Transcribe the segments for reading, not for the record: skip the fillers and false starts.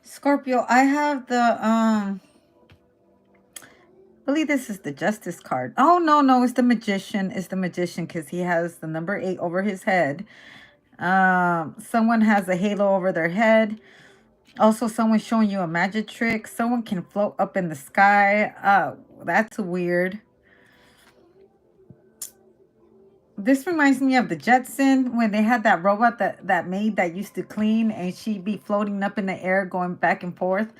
Scorpio, I have the I believe this is the Justice card. Oh no, no, it's the Magician. It's the Magician because he has the number 8 over his head. Someone has a halo over their head. Also, someone showing you a magic trick. Someone can float up in the sky. That's weird. This reminds me of the Jetson when they had that robot that maid that used to clean and she'd be floating up in the air going back and forth.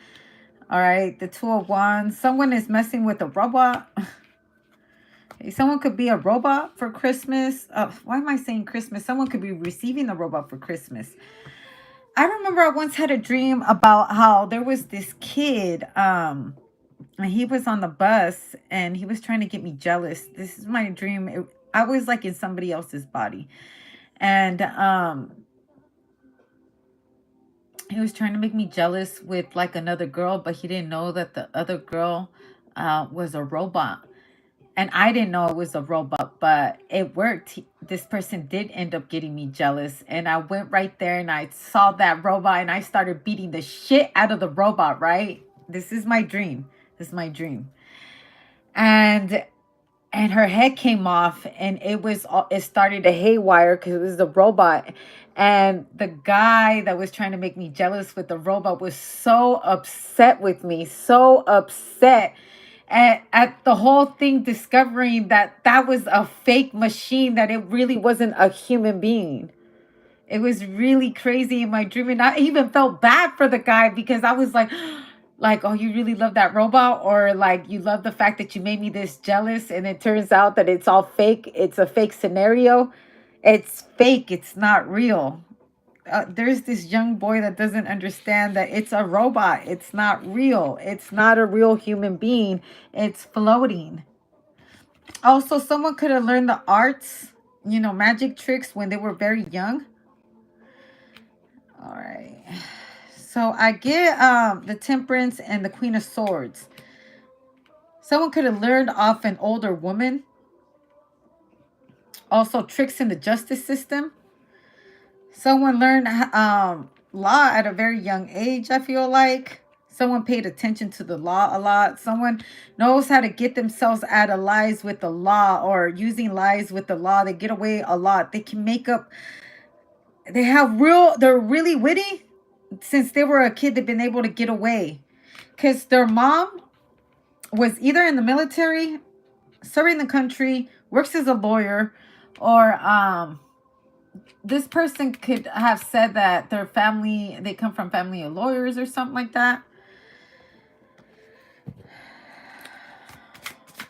All right, the Two of Wands. Someone is messing with a robot. Someone could be a robot for Christmas. Why am I saying Christmas? Someone could be receiving the robot for Christmas. I remember I once had a dream about how there was this kid. And he was on the bus and he was trying to get me jealous. This is my dream. I was like in somebody else's body, and he was trying to make me jealous with like another girl, but he didn't know that the other girl was a robot. And I didn't know it was a robot, but it worked. This person did end up getting me jealous. And I went right there and I saw that robot and I started beating the shit out of the robot, right? This is my dream. This is my dream. And her head came off and it started to haywire because it was the robot. And the guy that was trying to make me jealous with the robot was so upset with me, so upset at the whole thing, discovering that that was a fake machine, that it really wasn't a human being. It was really crazy in my dream. And I even felt bad for the guy because I was like, oh, you really love that robot? Or like, you love the fact that you made me this jealous. And it turns out that it's all fake. It's a fake scenario. It's fake. It's not real. There's this young boy that doesn't understand that it's a robot. It's not real. It's not a real human being. It's floating. Also, someone could have learned the arts, magic tricks when they were very young. All right. So I get the Temperance and the Queen of Swords. Someone could have learned off an older woman. Also, tricks in the justice system. Someone learned law at a very young age, I feel like. Someone paid attention to the law a lot. Someone knows how to get themselves out of lies with the law or using lies with the law. They get away a lot. They can make up. They're really witty. Since they were a kid, they've been able to get away. Because their mom was either in the military, serving the country, works as a lawyer, or this person could have said that they come from family of lawyers or something like that.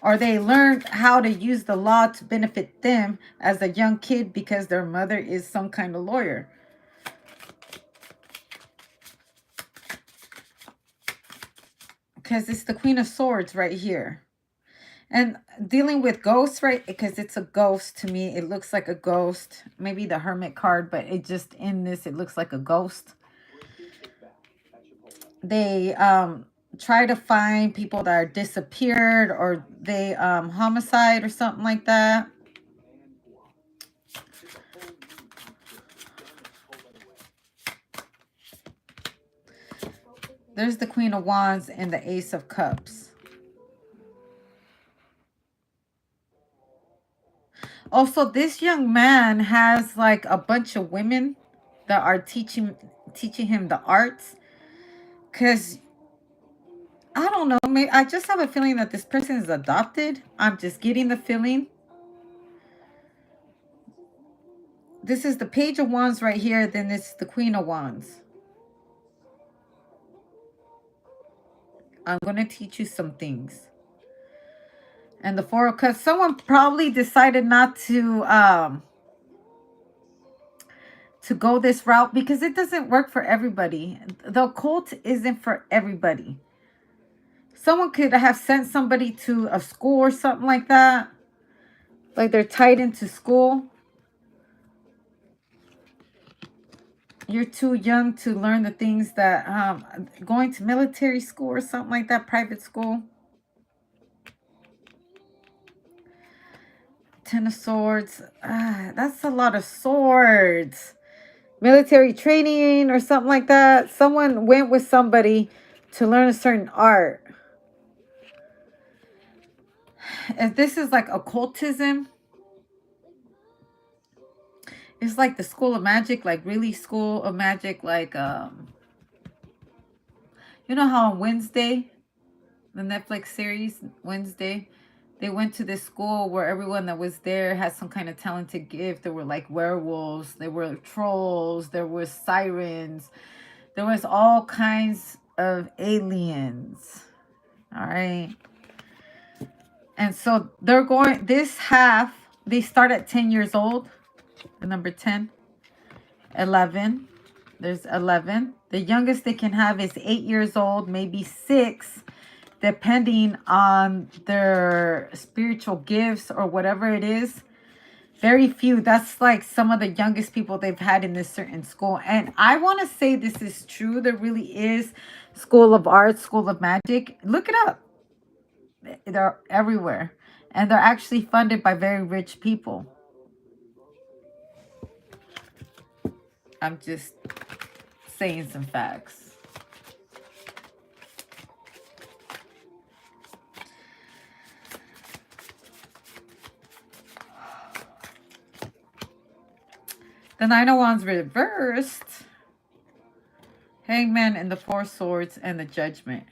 Or they learned how to use the law to benefit them as a young kid because their mother is some kind of lawyer. Because it's the Queen of Swords right here. And dealing with ghosts, right? Because it's a ghost to me. It looks like a ghost. Maybe the Hermit card, but it just in this, it looks like a ghost. They try to find people that are disappeared, or they homicide or something like that. There's the Queen of Wands and the Ace of Cups. Also, this young man has like a bunch of women that are teaching him the arts. Because I don't know, maybe I just have a feeling that this person is adopted. I'm just getting the feeling. This is the Page of Wands right here. Then it's the Queen of Wands. I'm going to teach you some things. And the Four of Cups. Someone probably decided not to go this route because it doesn't work for everybody. The occult isn't for everybody. Someone could have sent somebody to a school or something like that. Like they're tied into school. You're too young to learn the things that going to military school or something like that, private school. Ten of Swords. That's a lot of swords. military training or something like that. Someone went with somebody to learn a certain art. If this is like occultism, it's like the school of magic, like really school of magic, like you know how on Wednesday, the Netflix series Wednesday, they went to this school where everyone that was there had some kind of talented gift. There were like werewolves, there were trolls, there were sirens, there was all kinds of aliens. All right. And so they're going, this half, they start at 10 years old. The number 10, 11. There's 11. The youngest they can have is 8 years old, maybe 6, depending on their spiritual gifts or whatever it is. Very few. That's like some of the youngest people they've had in this certain school. And I want to say this is true. There really is School of Art, School of Magic. Look it up. They're everywhere. And they're actually funded by very rich people. I'm just saying some facts. The Nine of Wands reversed. Hangman and the Four Swords and the Judgment.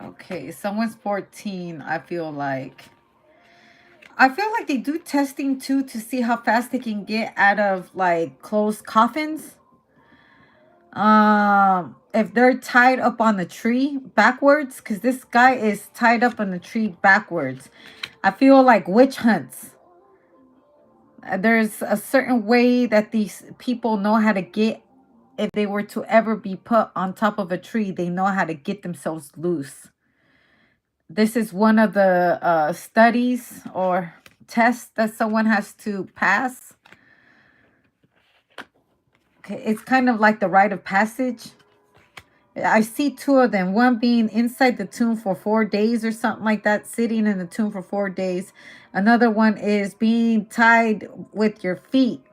Okay, someone's 14, I feel like. I feel like they do testing too to see how fast they can get out of like closed coffins. If they're tied up on the tree backwards, because this guy is tied up on the tree backwards. I feel like witch hunts. There's a certain way that these people know how to get, if they were to ever be put on top of a tree, they know how to get themselves loose. This is one of the studies or tests that someone has to pass. Okay, it's kind of like the rite of passage. I see 2 of them. One being inside the tomb for 4 days or something like that, sitting in the tomb for 4 days. Another one is being tied with your feet.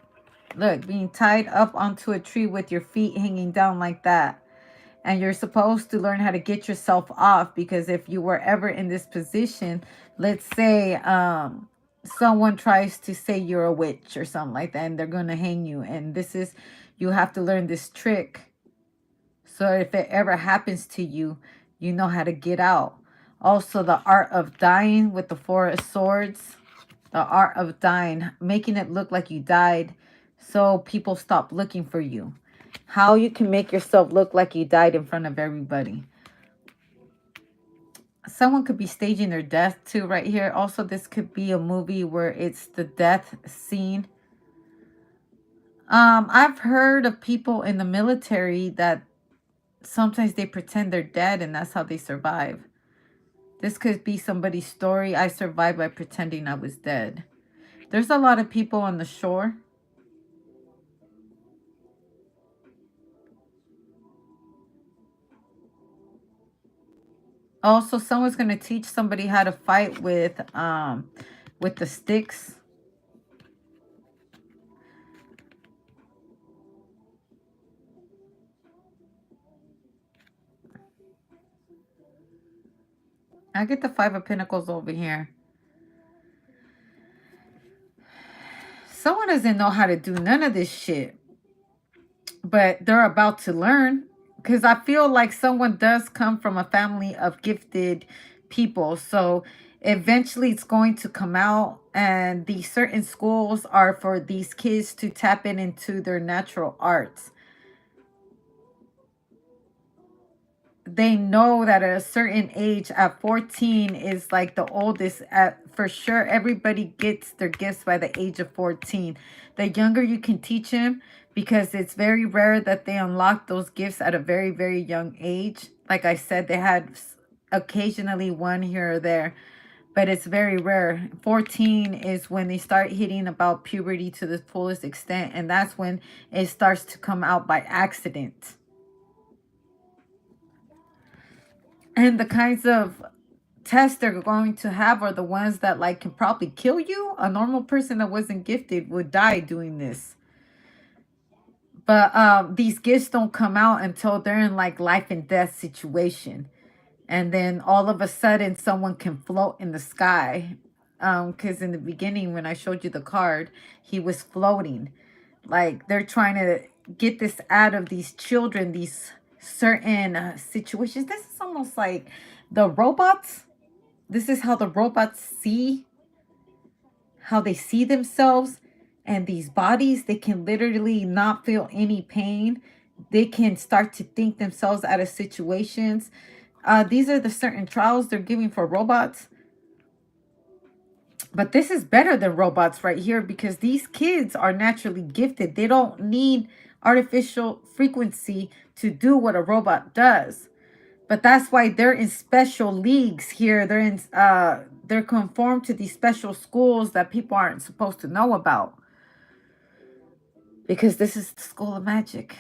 Look, being tied up onto a tree with your feet hanging down like that. And you're supposed to learn how to get yourself off, because if you were ever in this position, let's say someone tries to say you're a witch or something like that, and they're going to hang you. And this is, you have to learn this trick. So if it ever happens to you, you know how to get out. Also, the art of dying with the Four of Swords. The art of dying, making it look like you died so people stop looking for you. How you can make yourself look like you died in front of everybody. Someone could be staging their death too right here. Also, this could be a movie where it's the death scene. I've heard of people in the military that sometimes they pretend they're dead and that's how they survive. This could be somebody's story. I survived by pretending I was dead. There's a lot of people on the shore. Also, someone's going to teach somebody how to fight with the sticks. I get the Five of Pentacles over here. Someone doesn't know how to do none of this shit, but they're about to learn, because I feel like someone does come from a family of gifted people. So eventually it's going to come out, and these certain schools are for these kids to tap into their natural arts. They know that at a certain age, at 14 is like the oldest. For sure, everybody gets their gifts by the age of 14. The younger you can teach them, because it's very rare that they unlock those gifts at a very, very young age. Like I said, they had occasionally one here or there, but it's very rare. 14 is when they start hitting about puberty to the fullest extent, and that's when it starts to come out by accident. And the kinds of tests they're going to have are the ones that like can probably kill you. A normal person that wasn't gifted would die doing this. But these gifts don't come out until they're in like life and death situation. And then all of a sudden someone can float in the sky. Because in the beginning when I showed you the card, he was floating. Like they're trying to get this out of these children, these certain situations. This is almost like the robots. This is how the robots see, how they see themselves. And these bodies, they can literally not feel any pain. They can start to think themselves out of situations. These are the certain trials they're giving for robots. But this is better than robots right here because these kids are naturally gifted. They don't need artificial frequency to do what a robot does. But that's why they're in special leagues here. They're conformed to these special schools that people aren't supposed to know about. Because this is the school of magic.